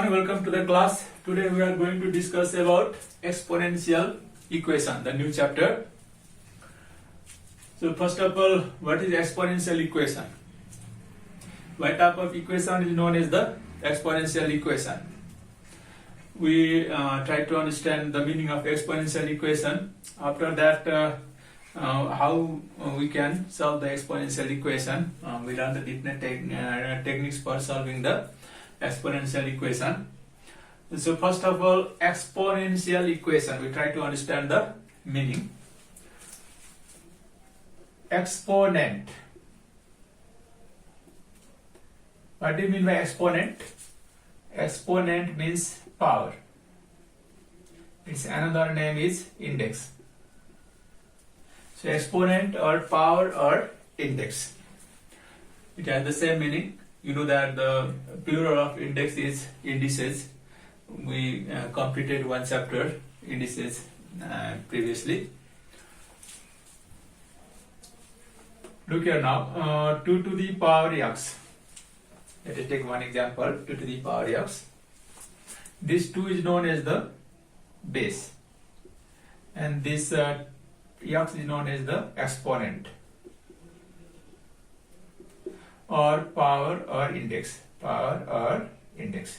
everyone, welcome to the class. Today we are going to discuss about exponential equation, the new chapter. So first of all, what is exponential equation? What type of equation is known as the exponential equation? We try to understand the meaning of exponential equation. After that, how we can solve the exponential equation. We learn the different techniques for solving the exponential equation. So first of all, exponential equation, we try to understand the meaning. Exponent. What do you mean by exponent? Exponent means power. Its another name is index. So exponent or power or index. It has the same meaning. You know that the plural of index is indices. We completed one chapter, indices, previously. Look here now, 2 to the power x. Let us take one example, 2 to the power x. This 2 is known as the base. And this x is known as the exponent. Or power or index. Power or index.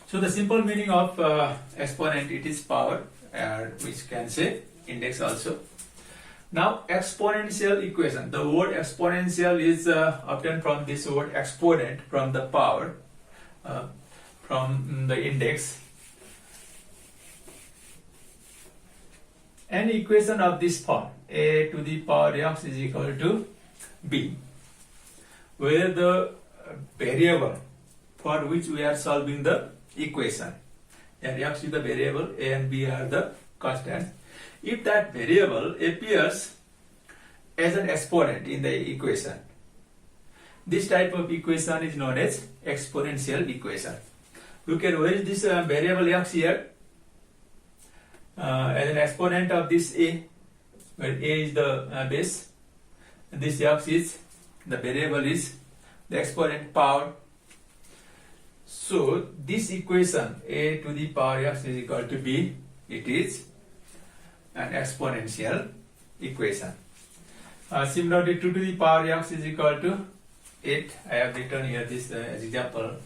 So the simple meaning of exponent, it is power, which can say index also. Now exponential equation. The word exponential is obtained from this word exponent, from the power, from the index. Any equation of this form, a to the power x is equal to b, where the variable for which we are solving the equation, and x is the variable, a and b are the constants. If that variable appears as an exponent in the equation, this type of equation is known as exponential equation. Look at where is this variable x here? As an exponent of this a, where a is the base, and this x is the variable, is the exponent power. So this equation, a to the power x is equal to b, it is an exponential equation. Similarly, 2 to the power x is equal to 8. I have written here this as example.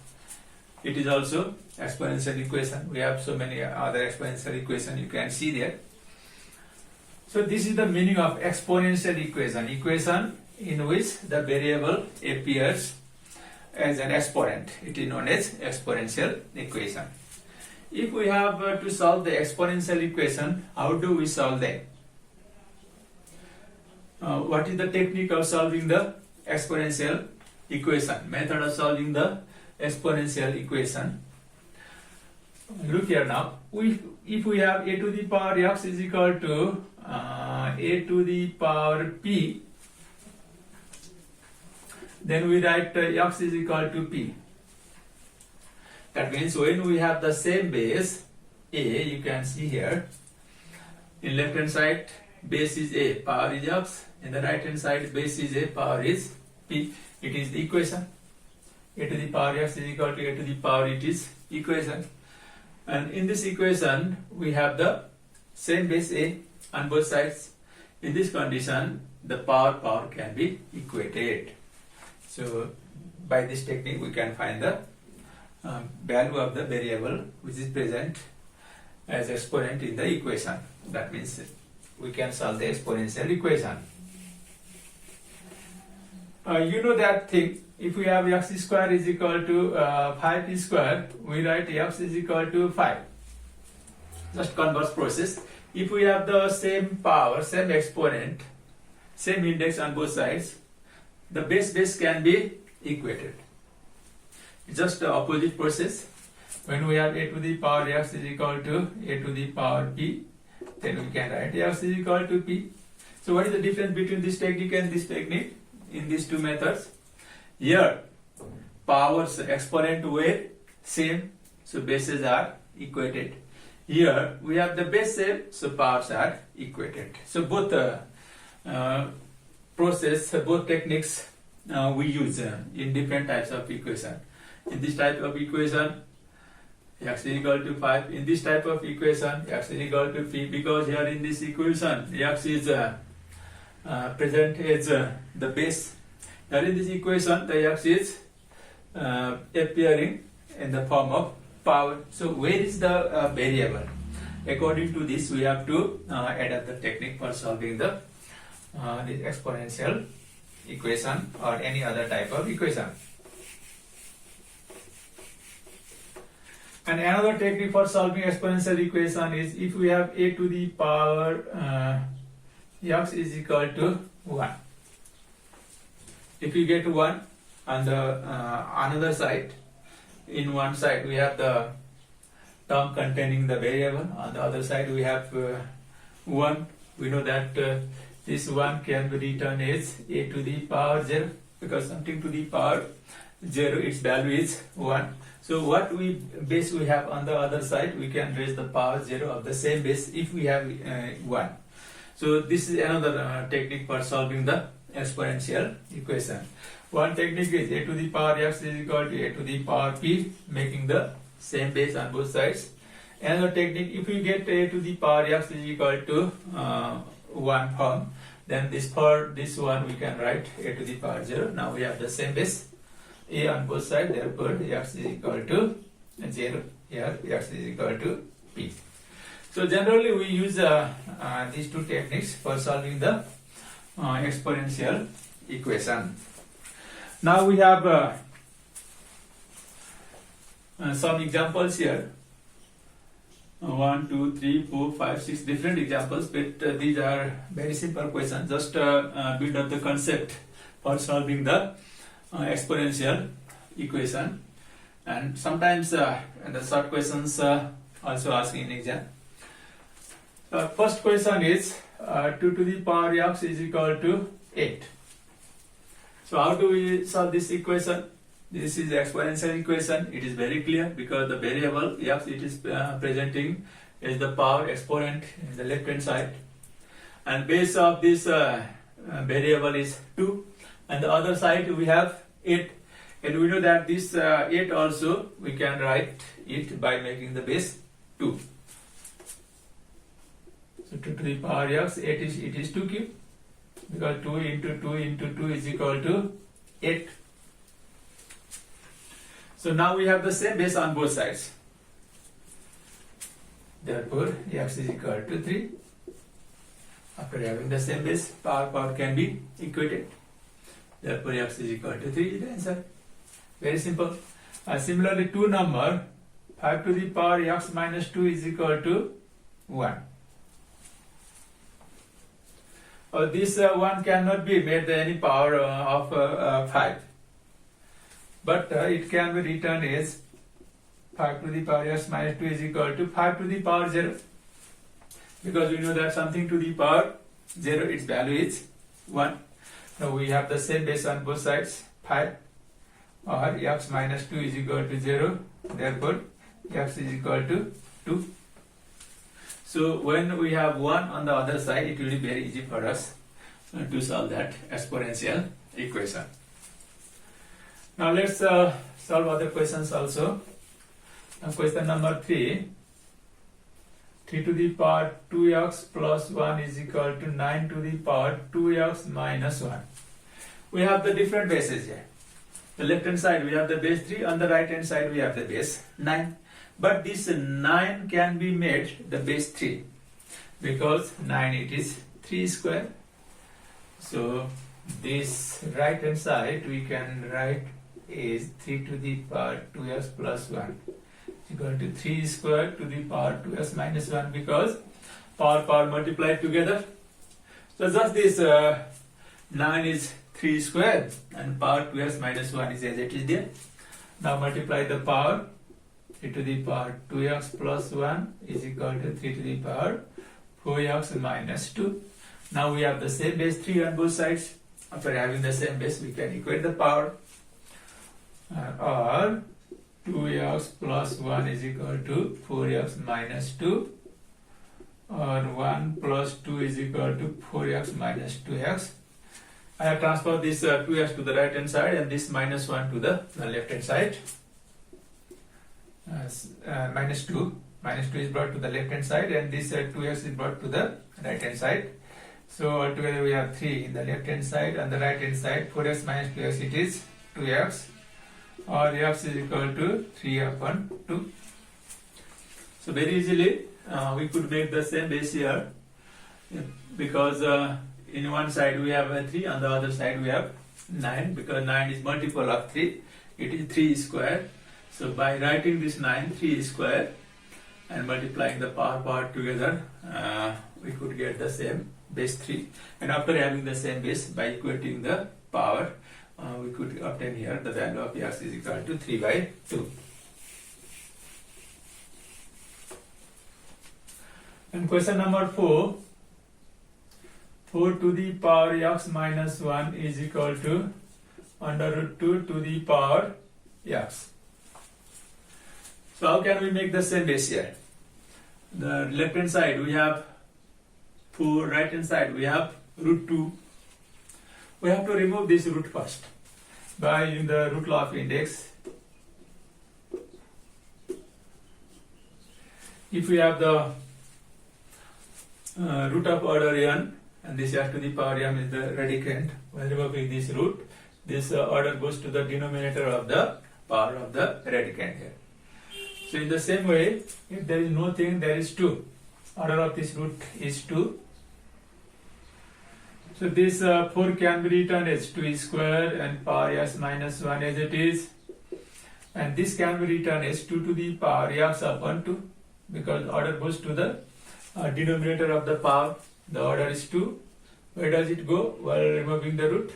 It is also exponential equation. We have so many other exponential equations you can see there. So this is the meaning of exponential equation. Equation in which the variable appears as an exponent. It is known as exponential equation. If we have to solve the exponential equation, how do we solve that? What is the technique of solving the exponential equation? Method of solving the exponential equation. Look here now. If we have a to the power x is equal to a to the power p, then we write x is equal to p. That means when we have the same base a, you can see here, in left hand side base is a, power is x, in the right hand side base is a, power is p. It is the equation. A to the power x is equal to a to the power, it is equation. And in this equation we have the same base a on both sides. In this condition the power can be equated. So by this technique we can find the value of the variable which is present as exponent in the equation. That means we can solve the exponential equation. You know that thing, if we have x square is equal to 5p square, we write x is equal to 5. Just converse process. If we have the same power, same exponent, same index on both sides, the base can be equated. It's just the opposite process. When we have a to the power x is equal to a to the power p, then we can write x is equal to p. So what is the difference between this technique and this technique in these two methods? Here powers, exponent were same, so bases are equated. Here we have the base same, so powers are equated. So both process, both techniques we use in different types of equation. In this type of equation, x is equal to 5. In this type of equation, x is equal to p, because here in this equation, x is present as the base. Here in this equation, the x is appearing in the form of power. So where is the variable? According to this, we have to adapt the technique for solving the this exponential equation or any other type of equation. And another technique for solving exponential equation is if we have a to the power x is equal to 1. If you get 1 on the another side, in one side we have the term containing the variable, on the other side we have 1. We know that this 1 can be written as a to the power 0, because something to the power 0, its value is 1. So what base we have on the other side, we can raise the power 0 of the same base if we have 1. So this is another technique for solving the exponential equation. One technique is a to the power x is equal to a to the power p, making the same base on both sides. Another technique, if we get a to the power x is equal to 1 form, then for this one we can write a to the power 0. Now we have the same base, a on both sides, therefore x is equal to 0. Here x is equal to p. So generally we use these two techniques for solving the exponential equation. Now we have some examples here. 1, 2, 3, 4, 5, 6 different examples, but these are very simple questions. Just build up the concept for solving the exponential equation. And sometimes the short questions also asked in exam. First question is 2 to the power x is equal to 8. So how do we solve this equation? This is exponential equation. It is very clear because the variable x it is presenting as the power exponent in the left hand side, and base of this variable is 2, and the other side we have 8, and we know that this 8 also we can write it by making the base 2. So 2 to the power x, 8 is 2 cube, because 2 into 2 into 2 is equal to 8. So now we have the same base on both sides. Therefore, x is equal to 3. After having the same base, power can be equated. Therefore, x is equal to 3 is the answer. Very simple. Similarly, 2 number, 5 to the power x minus 2 is equal to 1. This 1 cannot be made any power of 5. But it can be written as 5 to the power x minus 2 is equal to 5 to the power 0. Because we know that something to the power 0, its value is 1. Now we have the same base on both sides, 5, or x minus 2 is equal to 0. Therefore, x is equal to 2. So when we have 1 on the other side, it will be very easy for us to solve that exponential equation. Now let's solve other questions also. Now question number 3. 3 to the power 2x plus 1 is equal to 9 to the power 2x minus 1. We have the different bases here. The left hand side we have the base 3, on the right hand side we have the base 9. But this 9 can be made the base 3, because 9 it is 3 square. So this right hand side we can write is 3 to the power 2x plus 1 is equal to 3 square to the power 2x minus 1, because power multiplied together. So just this 9 is 3 square and power 2x minus 1 is as it is there. Now multiply the power. 3 to the power 2x plus 1 is equal to 3 to the power 4x minus 2. Now we have the same base 3 on both sides. After having the same base, we can equate the power. Or 2x plus 1 is equal to 4x minus 2, or 1 plus 2 is equal to 4x minus 2x. I have transferred this 2x to the right hand side and this minus 1 to the left hand side. Minus 2 is brought to the left hand side and this 2x is brought to the right hand side. So altogether we have 3 in the left hand side and the right hand side. 4x minus 2x, it is 2x, or x is equal to 3 upon 2. So very easily we could make the same base here, because in one side we have 3, on the other side we have 9, because 9 is multiple of 3, it is 3 square. So by writing this 3 square and multiplying the power part together, we could get the same base 3. And after having the same base, by equating the power, we could obtain here the value of x is equal to 3 by 2. And question number 4, 4 to the power x minus 1 is equal to under root 2 to the power x. So how can we make the same base here? The left hand side we have 4, right hand side we have root 2. We have to remove this root first by using the root law of index. If we have the root of order n and this x to the power m is the radicand, when removing this root, this order goes to the denominator of the power of the radicand here. So in the same way, if there is no thing, there is 2. Order of this root is 2. So this 4 can be written as 2 square and power x minus 1 as it is. And this can be written as 2 to the power x upon 2, because order goes to the denominator of the power. The order is 2. Where does it go? While removing the root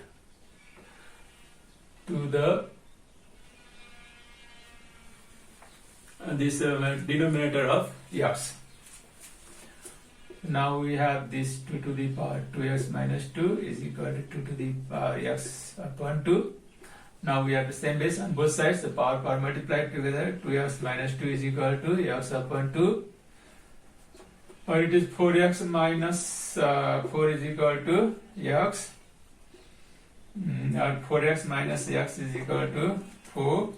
to the this denominator of x. Now we have this 2 to the power 2x minus 2 is equal to 2 to the power x upon 2. Now we have the same base on both sides. The power multiplied together. 2x minus 2 is equal to x upon 2. Or it is 4x minus 4 is equal to x. Or 4x minus x is equal to 4.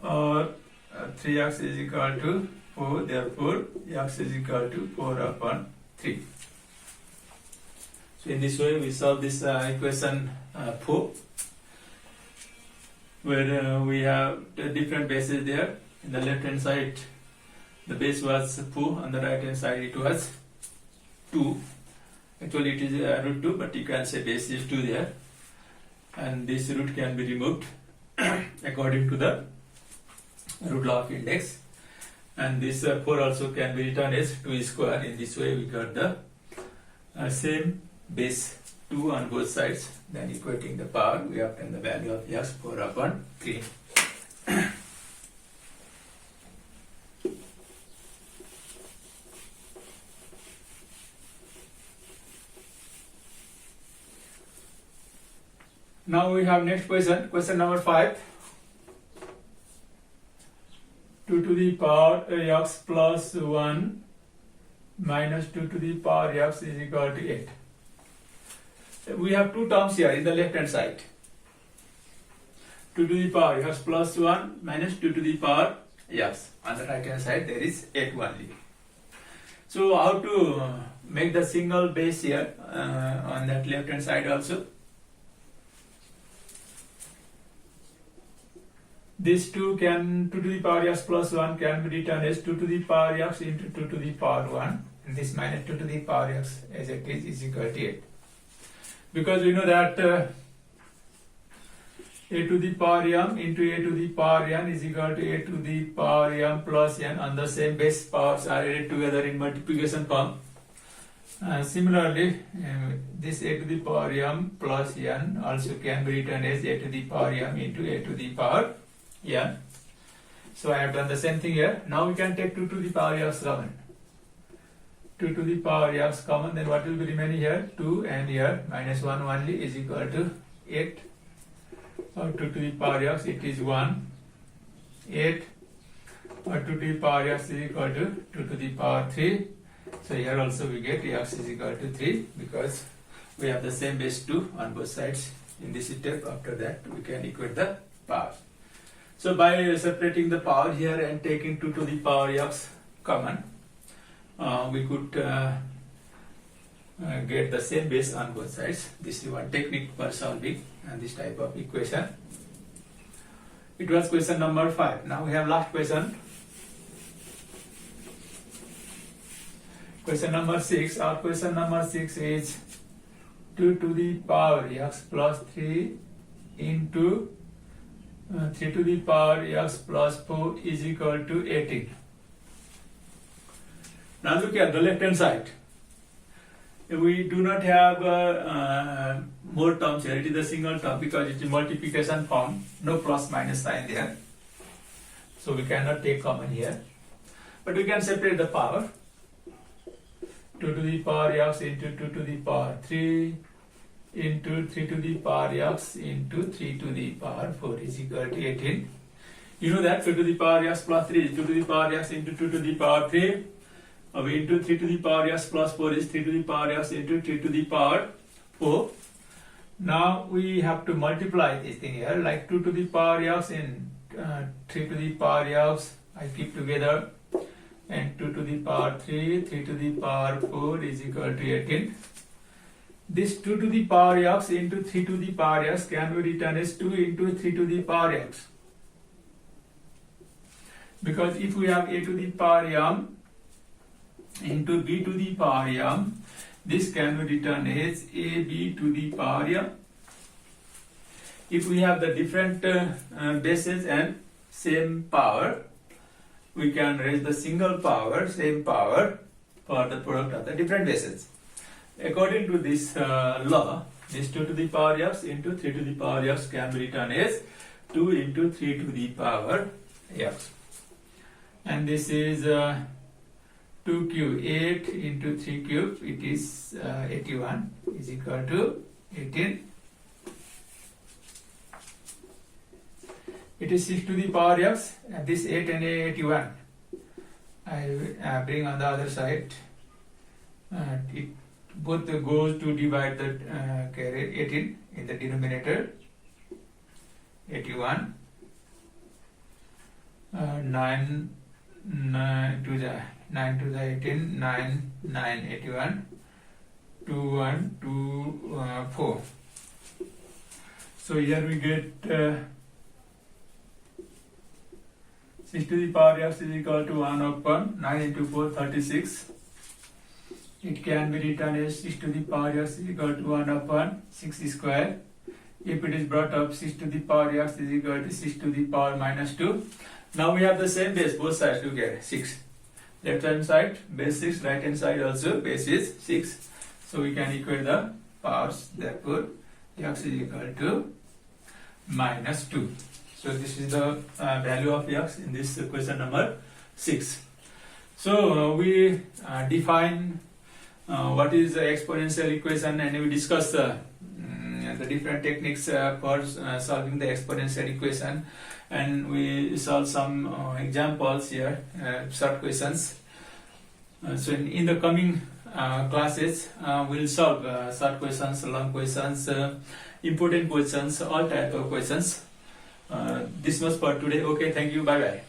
Or 3x is equal to 4, therefore x is equal to 4 upon 3. So in this way we solve this equation 4, where we have the different bases there. In the left hand side the base was 4, on the right hand side it was 2. Actually it is root 2, but you can say base is 2 there, and this root can be removed according to the root law of index, and this 4 also can be written as 2 square. In this way we got the same base 2 on both sides. Then equating the power, we obtain the value of x 4 upon 3. Now we have next question, question number 5. 2 to the power x plus 1 minus 2 to the power x is equal to 8. We have two terms here in the left hand side. 2 to the power x plus 1 minus 2 to the power x. On the right hand side there is 8 only. So how to make the single base here on that left hand side also? This 2 to the power x plus 1 can be written as 2 to the power x into 2 to the power 1, and this minus 2 to the power x as it is equal to 8. Because we know that a to the power m into a to the power n is equal to a to the power m plus n, on the same base powers are added together in multiplication form. Similarly, this a to the power m plus n also can be written as a to the power m into a to the power n. So I have done the same thing here. Now we can take 2 to the power x common. 2 to the power x common, then what will be remaining here? 2, and here minus 1 only is equal to 8. Or 2 to the power x, it is 1, 8. Or 2 to the power x is equal to 2 to the power 3. So here also we get x is equal to 3 because we have the same base 2 on both sides. In this step, after that we can equate the power. So by separating the power here and taking 2 to the power x common, we could get the same base on both sides. This is one technique for solving this type of equation. It was question number 5. Now we have last question. Question number 6. Our question number 6 is 2 to the power x plus 3 into 3 to the power x plus 4 is equal to 18. Now look at the left hand side. We do not have more terms here. It is a single term because it is multiplication form. No plus minus sign there. So we cannot take common here. But we can separate the power. 2 to the power x into 2 to the power 3 into 3 to the power x into 3 to the power 4 is equal to 18. You know that 2 to the power x plus 3 is 2 to the power x into 2 to the power 3 into 3 to the power x plus 4 is 3 to the power x into 3 to the power 4. Now we have to multiply this thing here, like 2 to the power x and 3 to the power x I keep together, and 2 to the power 3, 3 to the power 4 is equal to 18. This 2 to the power x into 3 to the power x can be written as 2 into 3 to the power x. Because if we have a to the power m into b to the power m, this can be written as ab to the power m. If we have the different bases and same power, we can raise the single power, same power, for the product of the different bases. According to this law, this 2 to the power x into 3 to the power x can be written as 2 into 3 to the power x. And this is 2 cube, 8 into 3 cube, it is 81, is equal to 18. It is 6 to the power x, and this 8 and 81. I bring on the other side. It both goes to divide the carry 18 in the denominator. 81. 9 to the 18, 9, 81. 2, 1, 2, 4. So here we get 6 to the power x is equal to 1 upon 9 into 4, 36. It can be written as 6 to the power x is equal to 1 upon 6 square. If it is brought up, 6 to the power x is equal to 6 to the power minus 2. Now we have the same base, both sides together, 6. Left hand side, base 6, right hand side also, base is 6. So we can equate the powers, therefore x is equal to minus 2. So this is the value of x in this question number 6. So we define what is the exponential equation, and we discuss the different techniques for solving the exponential equation, and we solve some examples here, short questions. So in the coming classes, we'll solve short questions, long questions, important questions, all type of questions. This was for today. Okay, thank you. Bye bye.